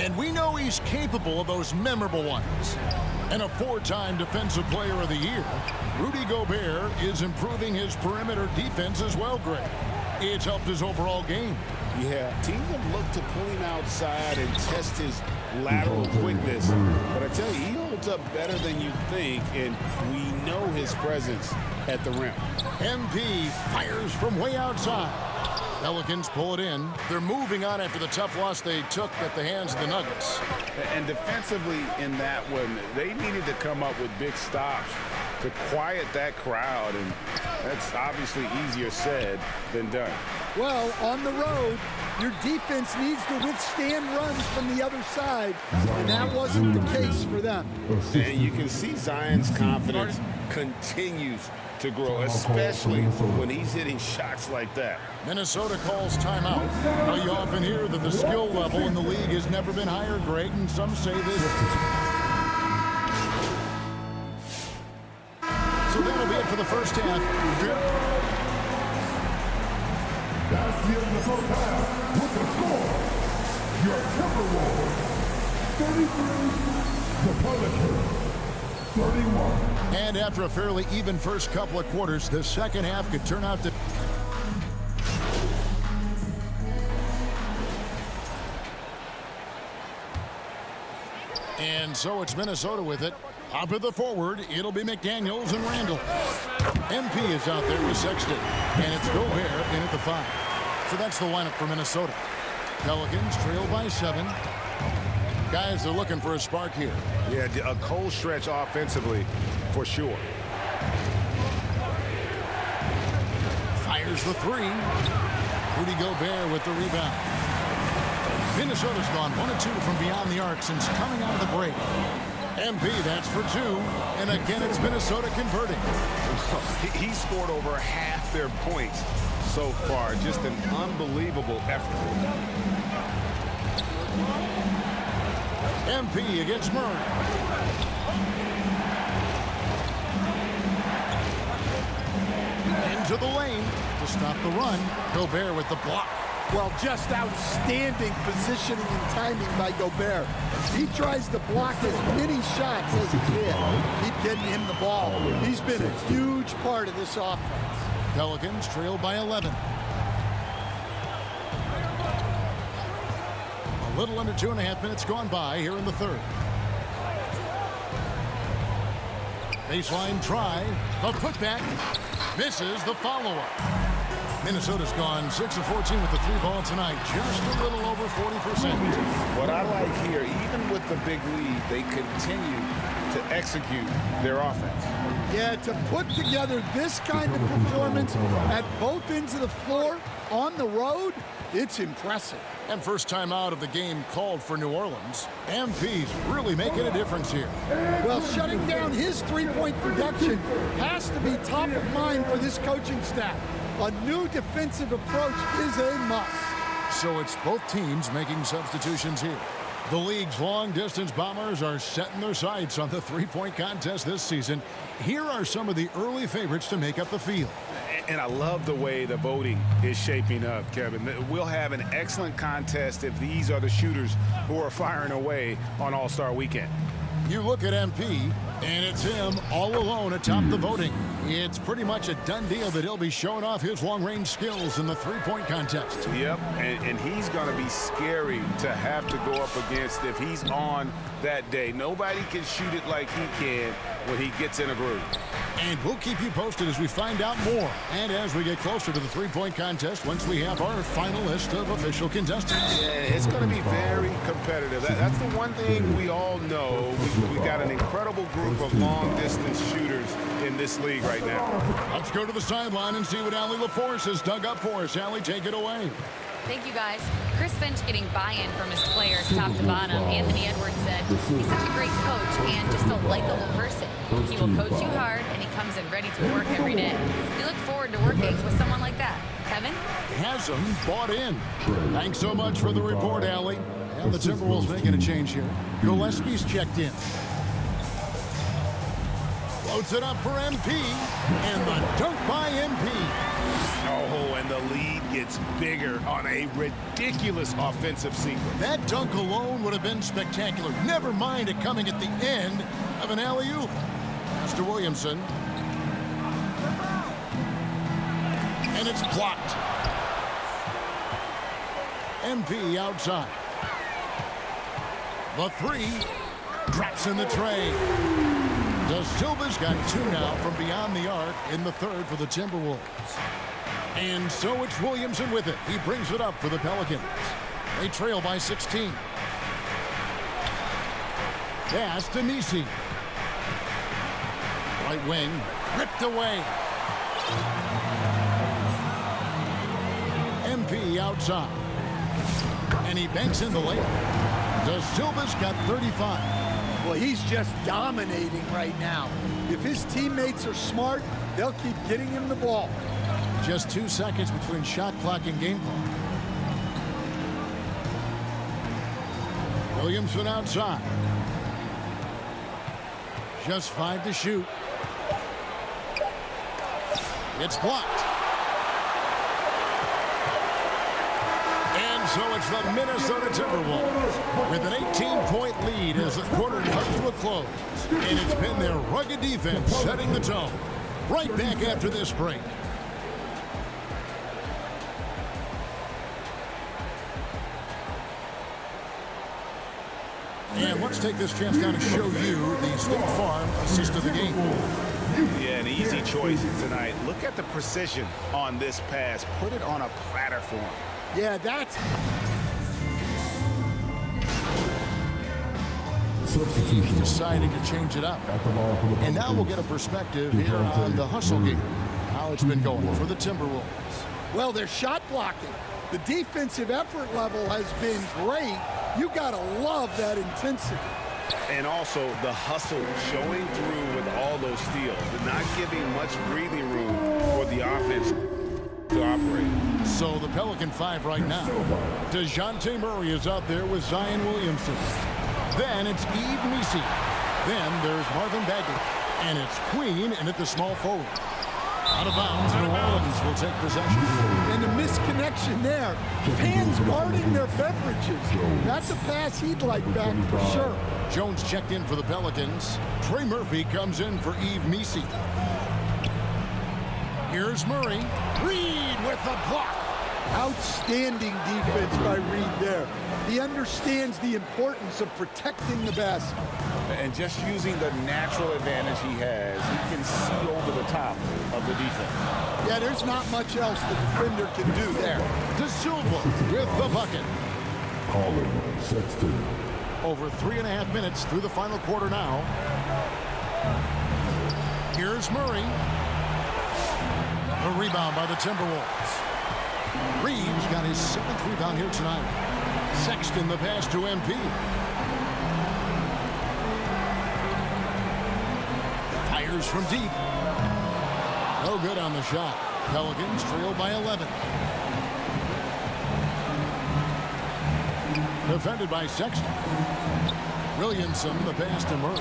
And we know he's capable of those memorable ones. And a 4-time Defensive Player of the Year, Rudy Gobert is improving his perimeter defense as well, Greg. It's helped his overall game. Yeah, teams have looked to pull him outside and test his lateral quickness. But I tell you, he holds up better than you think, and we know his presence at the rim. MP fires from way outside. Pelicans pull it in. They're moving on after the tough loss they took at the hands of the Nuggets. And defensively in that one, they needed to come up with big stops to quiet that crowd, and that's obviously easier said than done. Well, on the road, your defense needs to withstand runs from the other side, and that wasn't the case for them. And you can see Zion's confidence continues to grow, especially when he's hitting shots like that. Minnesota calls timeout. Now you often hear that the skill level in the league has never been higher, Greg, and some say this. So that'll be it for the first half. That's the end of the first half with the score. Your Timberwolves 33, the Pelicans 31. And after a fairly even first couple of quarters, the second half could turn out to... And so it's Minnesota with it. Top of the forward, it'll be McDaniels and Randall. MP is out there with Sexton. And it's Gobert in at the 5. So that's the lineup for Minnesota. Pelicans trail by 7. Guys, they're looking for a spark here. Yeah, a cold stretch offensively, for sure. Fires the 3. Rudy Gobert with the rebound. Minnesota's gone 1 of 2 from beyond the arc since coming out of the break. MP, that's for 2. And again, it's Minnesota converting. He scored over half their points so far. Just an unbelievable effort. MP against Murray. Into the lane to stop the run. Gobert with the block. Well, just outstanding positioning and timing by Gobert. He tries to block as many shots as he can. Keep getting him the ball. He's been a huge part of this offense. Pelicans trail by 11. A little under 2.5 minutes gone by here in the third. Baseline try. A putback. Misses the follow-up. Minnesota's gone 6 of 14 with the 3-ball tonight. Just a little over 40%. What I like here, even with the big lead, they continue to execute their offense. Yeah, to put together this kind of performance at both ends of the floor on the road, it's impressive. And first time out of the game called for New Orleans. MP's really making a difference here. Well, shutting down his three-point production has to be top of mind for this coaching staff. A new defensive approach is a must. So it's both teams making substitutions here. The league's long-distance bombers are setting their sights on the three-point contest this season. Here are some of the early favorites to make up the field. And I love the way the voting is shaping up, Kevin. We'll have an excellent contest if these are the shooters who are firing away on All-Star Weekend. You look at MP, and it's him all alone atop the voting. It's pretty much a done deal that he'll be showing off his long-range skills in the three-point contest. Yep, and he's going to be scary to have to go up against if he's on that day. Nobody can shoot it like he can when he gets in a groove. And we'll keep you posted as we find out more. And as we get closer to the three-point contest, once we have our final list of official contestants. Yeah, it's going to be very competitive. That's the one thing we all know. We got an incredible group of long-distance shooters in this league right now. Let's go to the sideline and see what Allie LaForce has dug up for us. Allie, take it away. Thank you, guys. Chris Finch getting buy-in from his players top to bottom. Anthony Edwards said he's such a great coach and just a likable person. He will coach you hard, and he comes in ready to work every day. We look forward to working with someone like that. Kevin? Hasn't bought in. Thanks so much for the report, Allie. And the Timberwolves making a change here. Gillespie's checked in. Floats it up for MP. And the dunk by MP. Oh, and the lead gets bigger on a ridiculous offensive sequence. That dunk alone would have been spectacular. Never mind it coming at the end of an alley-oop. Mr. Williamson. And it's blocked. MP outside. The three drops in the tray. Da Silva's got two now from beyond the arc in the third for the Timberwolves. And so it's Williamson with it. He brings it up for the Pelicans. They trail by 16. Pass to Nisi. Right wing ripped away. MP outside. And he banks in the layup. Da Silva's got 35. Well, he's just dominating right now. If his teammates are smart, they'll keep getting him the ball. Just 2 seconds between shot clock and game clock. Williamson outside. Just 5 to shoot. It's blocked. And so it's the Minnesota Timberwolves with an 18-point lead as the quarter comes to a close. And it's been their rugged defense setting the tone. Right back after this break. And let's take this chance now to show you the State Farm assist of the game. Yeah, an easy choice tonight. Look at the precision on this pass. Put it on a platter for him. Yeah, that's... Substitution. Deciding to change it up. And now we'll get a perspective here on the hustle game. How it's been going for the Timberwolves. Well, they're shot blocking. The defensive effort level has been great. You gotta love that intensity. And also the hustle showing through with all those steals, but not giving much breathing room for the offense to operate. So the Pelican 5 right now. DeJounte Murray is out there with Zion Williamson. Then it's Yves Missi. Then there's Marvin Bagley. And it's Queen and at the small forward. Out of bounds, New Orleans will take possession. And a misconnection there. Fans guarding their beverages. That's a pass he'd like back for sure. Jones checked in for the Pelicans. Trey Murphy comes in for Yves Missi. Here's Murray. Reed with the block. Outstanding defense by Reed there. He understands the importance of protecting the basket. And just using the natural advantage he has, he can see over the top of the defense. Yeah, there's not much else the defender can do there. Da Silva with the bucket. Colin Sexton. Over 3.5 minutes through the final quarter now. Here's Murray. A rebound by the Timberwolves. Reeves got his 7th rebound here tonight. Sexton the pass to MP. Fires from deep. No good on the shot. Pelicans trail by 11. Defended by Sexton. Williamson the pass to Murray.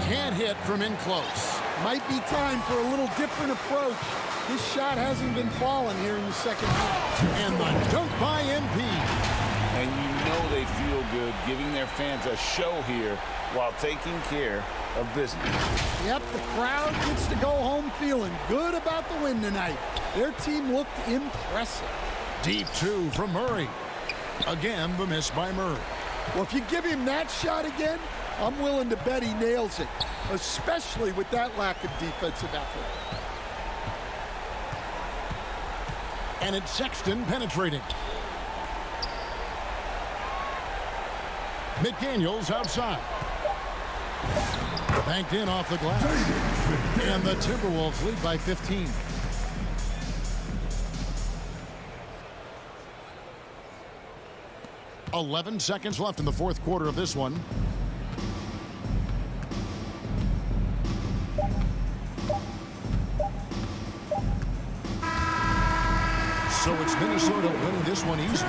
Can't hit from in close. Might be time for a little different approach. This shot hasn't been falling here in the second half. And the dunk by MP. And you know they feel good giving their fans a show here while taking care of business. Yep, the crowd gets to go home feeling good about the win tonight. Their team looked impressive. Deep 2 from Murray. Again, the miss by Murray. Well, if you give him that shot again, I'm willing to bet he nails it, especially with that lack of defensive effort. And it's Sexton penetrating. McDaniels outside. Banked in off the glass. And the Timberwolves lead by 15. "11 seconds left in the fourth quarter of this one. So it's Minnesota Minnesota winning this one easy.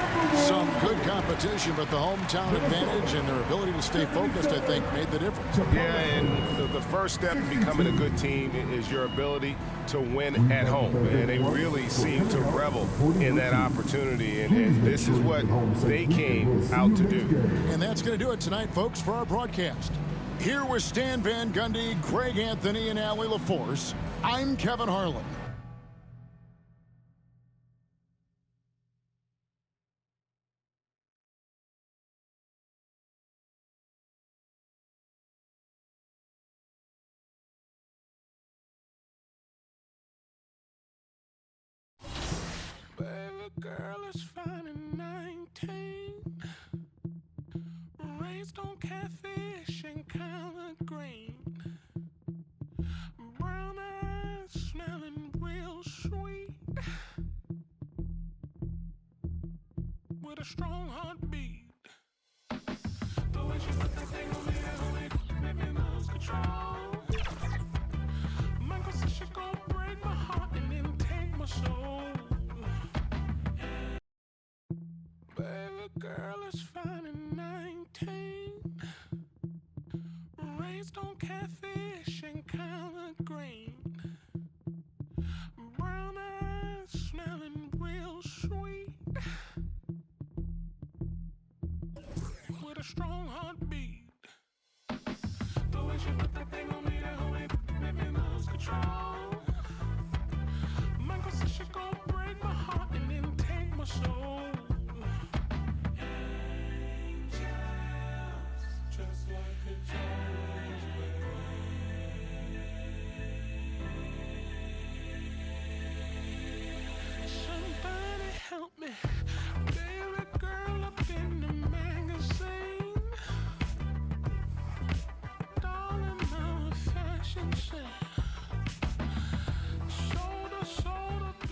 Some good competition, but the hometown advantage and their ability to stay focused, I think, made the difference. Yeah, and the first step in becoming a good team is your ability to win at home. And they really seem to revel in that opportunity, and this is what they came out to do. And that's going to do it tonight, folks, for our broadcast. Here with Stan Van Gundy, Greg Anthony, and Allie LaForce, I'm Kevin Harlan. Baby girl is fine and 19, raised on catfish and collard green, brown eyes smelling real sweet, with a strong heartbeat. The way she put that thing on me, that made me lose control. Michael said she gon' break my heart and then take my soul. Baby girl is fine and 19, raised on catfish and collard green, brown eyes smelling real sweet, with a strong heartbeat. The way she put that thing on me, that made me lose control. Michael said she gon' break my heart and then take my soul. Just like a child's somebody help me, baby girl up in the magazine, darling, I'm a fashion sense, shoulder be.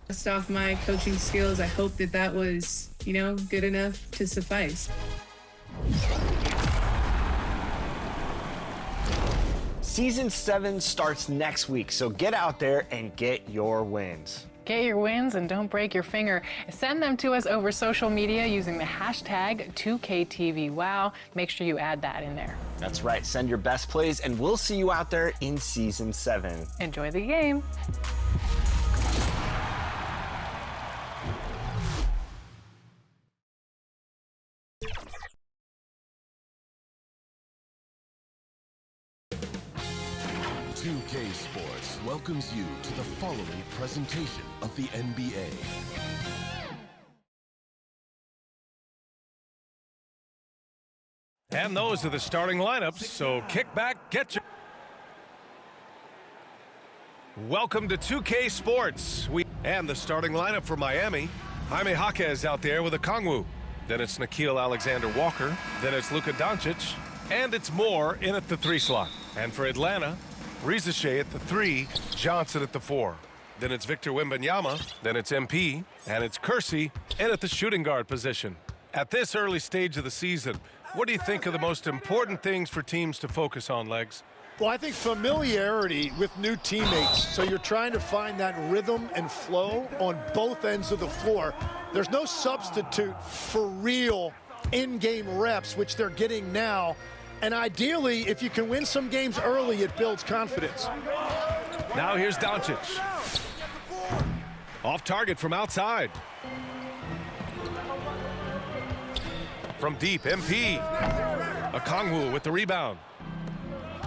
Based off my coaching skills, I hope that was, good enough to suffice. Season 7 starts next week, so get out there and get your wins. Get your wins and don't break your finger. Send them to us over social media using the hashtag 2KTVWow. Make sure you add that in there. That's right. Send your best plays, and we'll see you out there in Season 7. Enjoy the game. K Sports welcomes you to the following presentation of the NBA. And those are the starting lineups, so kick back, get your... Welcome to 2K Sports. And the starting lineup for Miami. Jaime Jaquez out there with a Kongwu. Then it's Nickeil Alexander-Walker. Then it's Luka Doncic. And it's Moore in at the 3 slot. And for Atlanta, Rizachet at the 3, Johnson at the 4. Then it's Victor Wembanyama, then it's MP, and it's Kersey in at the shooting guard position. At this early stage of the season, what do you think are the most important things for teams to focus on, Legs? Well, I think familiarity with new teammates. So you're trying to find that rhythm and flow on both ends of the floor. There's no substitute for real in-game reps, which they're getting now. And ideally, if you can win some games early, it builds confidence. Now here's Doncic. Off target from outside. From deep, MP. Okongwu with the rebound.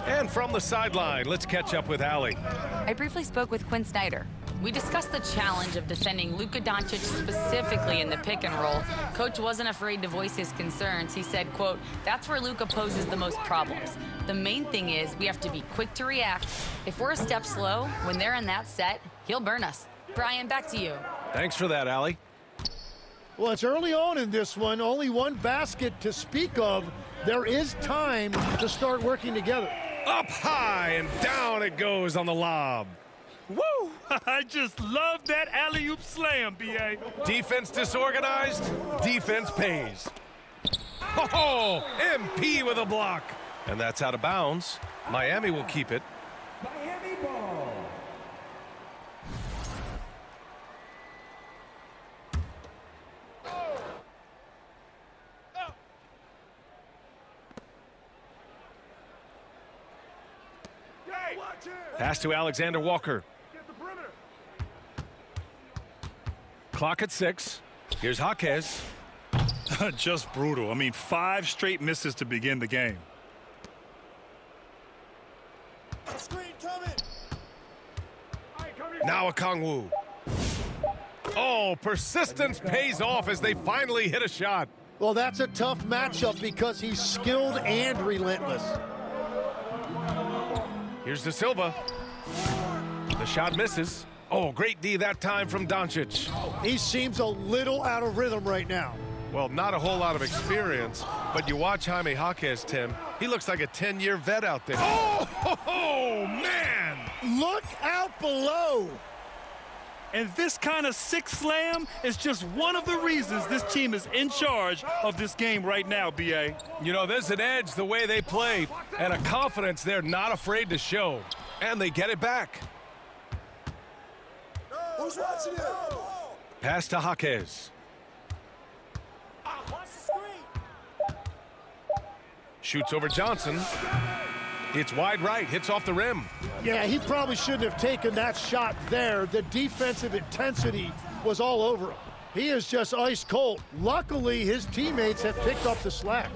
And from the sideline, let's catch up with Allie. I briefly spoke with Quinn Snyder. We discussed the challenge of defending Luka Doncic specifically in the pick and roll. Coach wasn't afraid to voice his concerns. He said, quote, "That's where Luka poses the most problems. The main thing is we have to be quick to react. If we're a step slow, when they're in that set, he'll burn us." Brian, back to you. Thanks for that, Allie. Well, it's early on in this one. Only one basket to speak of. There is time to start working together. Up high and down it goes on the lob. Woo! I just love that alley-oop slam, B.A. Defense disorganized, defense pays. Oh, MP with a block. And that's out of bounds. Miami will keep it. Miami ball. Pass to Alexander Walker. Clock at 6. Here's Jaquez. Just brutal. I mean, 5 straight misses to begin the game. Now Okongwu. Oh, persistence pays off as they finally hit a shot. Well, that's a tough matchup because he's skilled and relentless. Here's De Silva. The shot misses. Oh, great D that time from Doncic. He seems a little out of rhythm right now. Well, not a whole lot of experience, but you watch Jaime Jaquez, Tim. He looks like a 10-year vet out there. Oh, man! Look out below. And this kind of sick slam is just one of the reasons this team is in charge of this game right now, B.A. You know, there's an edge the way they play and a confidence they're not afraid to show. And they get it back. Who's watching it? Pass to Jaquez. Shoots over Johnson. It's wide right, hits off the rim. Yeah, he probably shouldn't have taken that shot there. The defensive intensity was all over him. He is just ice cold. Luckily, his teammates have picked up the slack.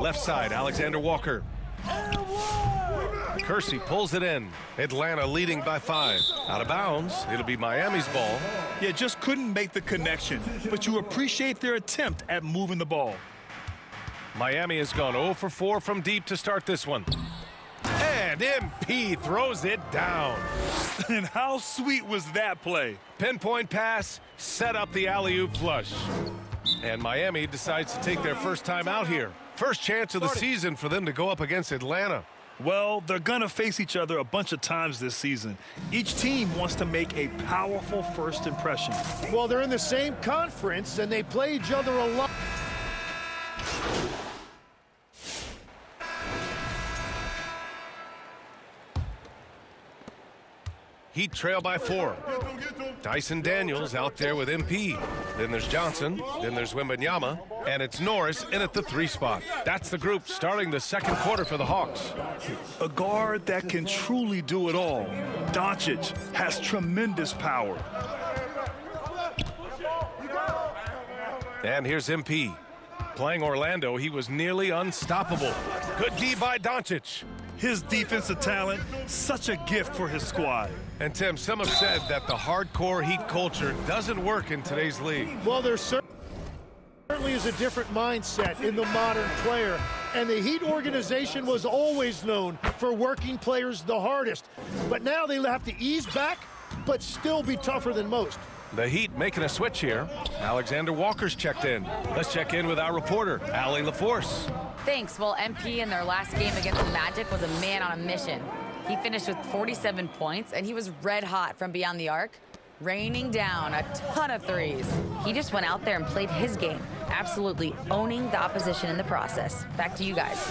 Left side, Alexander Walker. Kersey pulls it in. Atlanta leading by 5. Out of bounds. It'll be Miami's ball. Yeah, just couldn't make the connection, but you appreciate their attempt at moving the ball. Miami has gone 0 for 4 from deep to start this one. And MP throws it down. And how sweet was that play? Pinpoint pass, set up the alley-oop flush. And Miami decides to take their first time out here. First chance of the season for them to go up against Atlanta. Well, they're going to face each other a bunch of times this season. Each team wants to make a powerful first impression. Well, they're in the same conference, and they play each other a lot. Heat trail by 4. Dyson Daniels out there with MP. Then there's Johnson. Then there's Wembanyama. And it's Norris in at the 3 spot. That's the group starting the second quarter for the Hawks. A guard that can truly do it all. Doncic has tremendous power. And here's MP. Playing Orlando, he was nearly unstoppable. Good D by Doncic. His defensive talent, such a gift for his squad. And Tim, some have said that the hardcore Heat culture doesn't work in today's league. Well, there certainly is a different mindset in the modern player. And the Heat organization was always known for working players the hardest. But now they have to ease back, but still be tougher than most. The Heat making a switch here. Alexander Walker's checked in. Let's check in with our reporter, Allie LaForce. Thanks. Well, MP in their last game against the Magic was a man on a mission. He finished with 47 points, and he was red hot from beyond the arc, raining down a ton of threes. He just went out there and played his game, absolutely owning the opposition in the process. Back to you guys.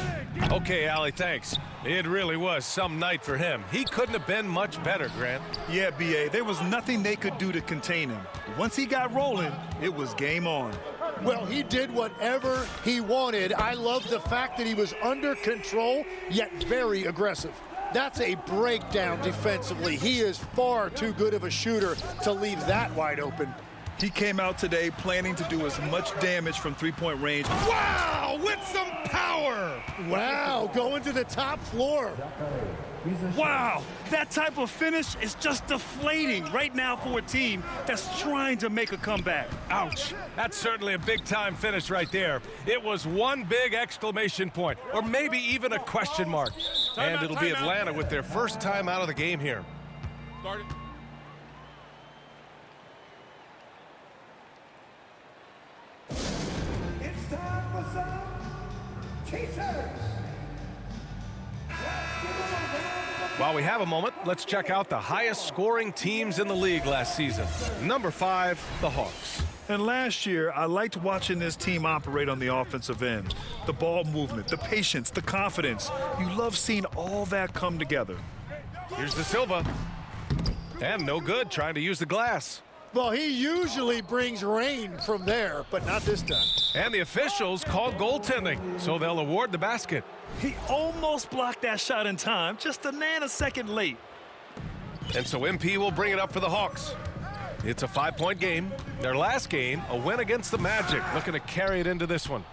Okay, Allie, thanks. It really was some night for him. He couldn't have been much better, Grant. Yeah, B.A., there was nothing they could do to contain him. Once he got rolling, it was game on. Well, he did whatever he wanted. I love the fact that he was under control, yet very aggressive. That's a breakdown defensively. He is far too good of a shooter to leave that wide open. He came out today planning to do as much damage from three-point range. Wow, with some power! Wow, going to the top floor. Wow, that type of finish is just deflating right now for a team that's trying to make a comeback. Ouch, that's certainly a big-time finish right there. It was one big exclamation point, or maybe even a question mark. And it'll be Atlanta with their first time out of the game here. Started. It's time for some teasers. While we have a moment, let's check out the highest scoring teams in the league last season. Number 5, the Hawks. And last year, I liked watching this team operate on the offensive end. The ball movement, the patience, the confidence. You love seeing all that come together. Here's the Silva. And no good trying to use the glass. Well, he usually brings rain from there, but not this time. And the officials called goaltending, so they'll award the basket. He almost blocked that shot in time, just a nanosecond late. And so MP will bring it up for the Hawks. It's a 5-point game. Their last game, a win against the Magic, looking to carry it into this one.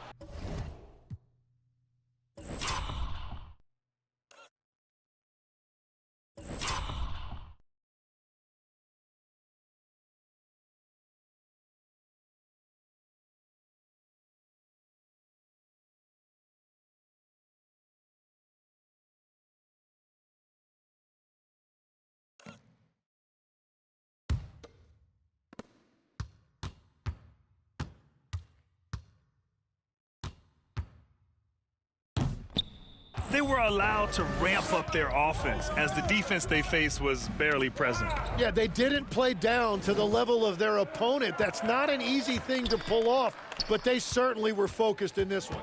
They were allowed to ramp up their offense as the defense they faced was barely present. Yeah, they didn't play down to the level of their opponent. That's not an easy thing to pull off, but they certainly were focused in this one.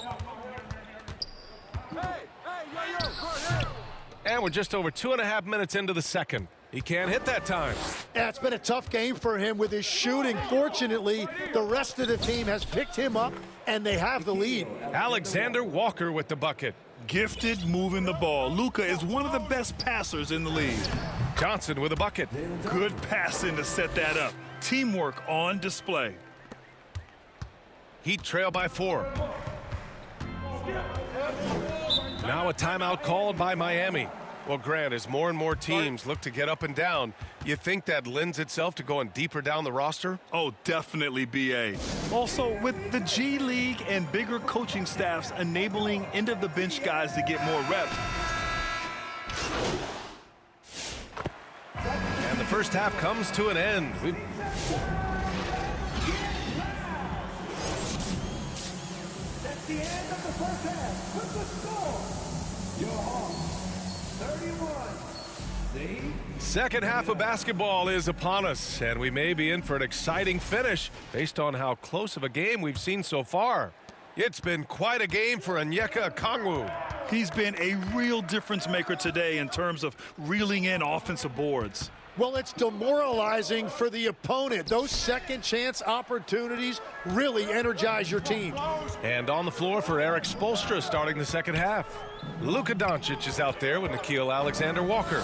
And we're just over 2.5 minutes into the second. He can't hit that time. Yeah, it's been a tough game for him with his shooting. Fortunately, the rest of the team has picked him up, and they have the lead. Alexander Walker with the bucket. Gifted moving the ball. Luka is one of the best passers in the league. Johnson with a bucket. Good passing to set that up. Teamwork on display. Heat trail by 4. Now a timeout called by Miami. Well, Grant, as more and more teams look to get up and down, you think that lends itself to going deeper down the roster? Oh, definitely, B.A. Also, with the G League and bigger coaching staffs enabling end-of-the-bench guys to get more reps. And the first half comes to an end. That's the end of the first half. With the score, your Hawks 31. The Second half of basketball is upon us, and we may be in for an exciting finish based on how close of a game we've seen so far. It's been quite a game for Onyeka Okongwu. He's been a real difference maker today in terms of reeling in offensive boards. Well, it's demoralizing for the opponent. Those second chance opportunities really energize your team. And on the floor for Eric Spoelstra starting the second half. Luka Doncic is out there with Nickeil Alexander-Walker.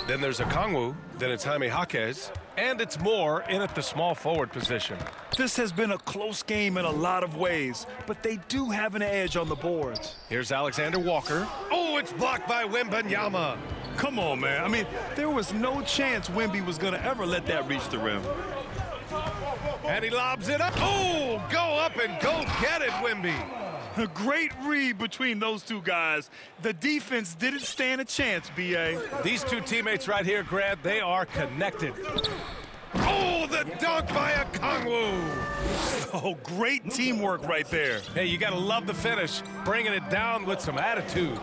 Then there's Okongwu, then it's Jaime Jaquez, and it's Moore in at the small forward position. This has been a close game in a lot of ways, but they do have an edge on the boards. Here's Alexander-Walker. Oh, it's blocked by Wembanyama. Come on, man. I mean, there was no chance Wemby was going to ever let that reach the rim. And he lobs it up. Oh, go up and go get it, Wemby. A great read between those two guys. The defense didn't stand a chance, B.A. These two teammates right here, Grant, they are connected. Oh, the dunk by Okongwu. Oh, great teamwork right there. Hey, you got to love the finish, bringing it down with some attitude.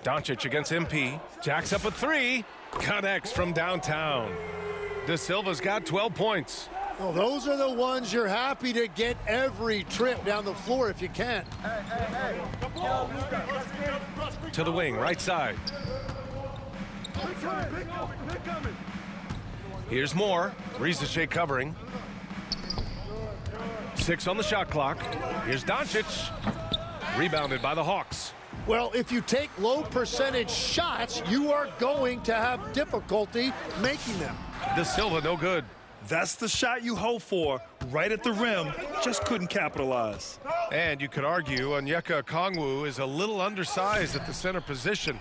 Doncic against MP. Jacks up a three. Connects from downtown. De Silva's got 12 points. Well, those are the ones you're happy to get every trip down the floor if you can. To the wing, right side. Here's Moore. Risache covering. 6 on the shot clock. Here's Doncic. Rebounded by the Hawks. Well, if you take low percentage shots, you are going to have difficulty making them. De Silva, no good. That's the shot you hope for, right at the rim. Just couldn't capitalize. And you could argue Onyeka Okongwu is a little undersized at the center position,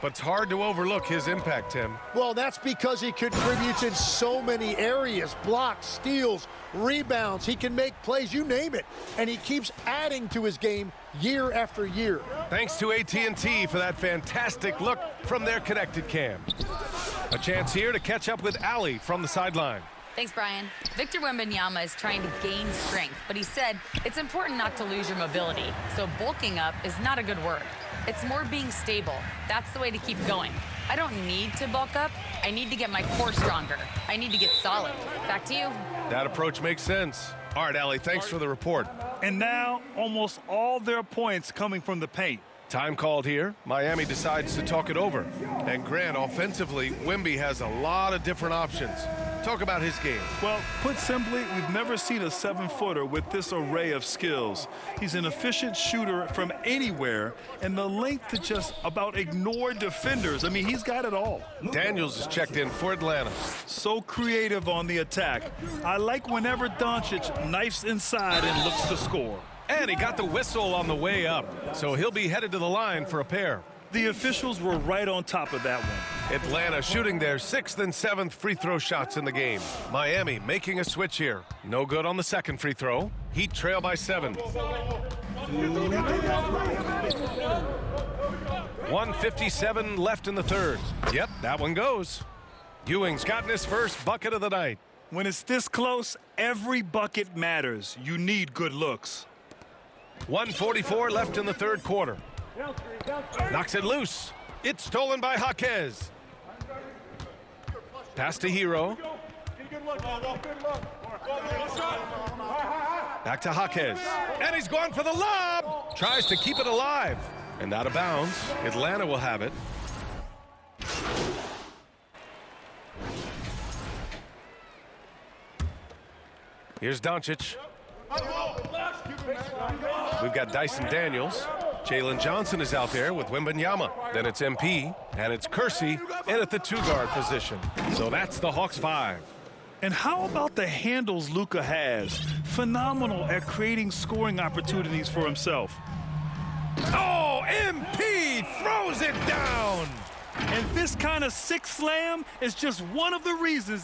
but it's hard to overlook his impact, Tim. Well, that's because he contributes in so many areas. Blocks, steals, rebounds. He can make plays, you name it. And he keeps adding to his game year after year. Thanks to AT&T for that fantastic look from their connected cam. A chance here to catch up with Allie from the sideline. Thanks, Brian. Victor Wembanyama is trying to gain strength, but he said it's important not to lose your mobility. So bulking up is not a good word. It's more being stable. That's the way to keep going. I don't need to bulk up. I need to get my core stronger. I need to get solid. Back to you. That approach makes sense. All right, Allie, thanks for the report. And now almost all their points coming from the paint. Time called here. Miami decides to talk it over. And Grant, offensively, Wemby has a lot of different options. Talk about his game. Well, put simply, we've never seen a 7-footer with this array of skills. He's an efficient shooter from anywhere, and the length to just about ignore defenders. I mean, he's got it all. Daniels is checked in for Atlanta. So creative on the attack. I like whenever Doncic knifes inside and looks to score. And he got the whistle on the way up, so he'll be headed to the line for a pair. The officials were right on top of that one. Atlanta shooting their 6th and 7th free throw shots in the game. Miami making a switch here. No good on the second free throw. Heat trail by 7. 1:57 left in the third. Yep, that one goes. Ewing's gotten his first bucket of the night. When it's this close, every bucket matters. You need good looks. 1:44 left in the third quarter. Knocks it loose. It's stolen by Jaquez. Pass to Hero. Back to Jaquez. And he's going for the lob. Tries to keep it alive. And out of bounds. Atlanta will have it. Here's Doncic. We've got Dyson Daniels. Jalen Johnson is out there with Wembanyama. Then it's MP, and it's Kersey in at the 2-guard position. So that's the Hawks 5. And how about the handles Luka has? Phenomenal at creating scoring opportunities for himself. Oh, MP throws it down! And this kind of sick slam is just one of the reasons